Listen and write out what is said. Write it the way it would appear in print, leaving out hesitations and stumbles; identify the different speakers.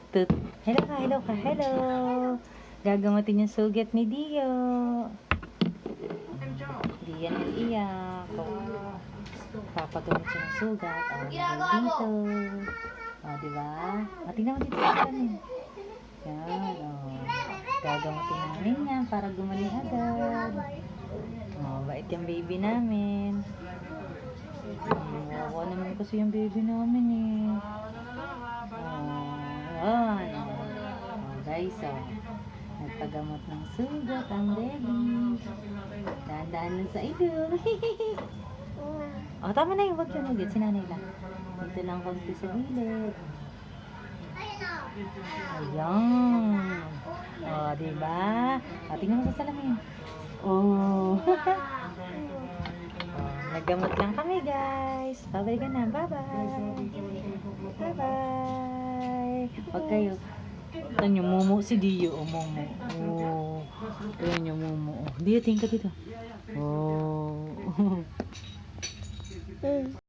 Speaker 1: Tut. Hello ka, hello ka, hello. Gagamatin yung sugat ni Dio. Di yan nag-iyak. Papagamit siya ng sugat. Dito. Diba? Tingnan mo dito sa amin. Yan, gagamatin namin yan para gumaling agad. Bait yung baby namin. Wawa naman kasi yung baby namin eh. Guys, nagpagamot ng sugat ang baby. Dahan-dahan lang sa ilong. Tama na yung wag yun ulit. Sinanay lang. Dito lang konti sa gilid. Ayan. Diba? Tingnan mo sa salamin. Naggamot lang kami, guys. Babay ka na. Bye-bye. Bye-bye. Huwag kayo. Ito yung mumu si Dio. Mumu. Ayan yung mumu. Dio, tingin ka dito.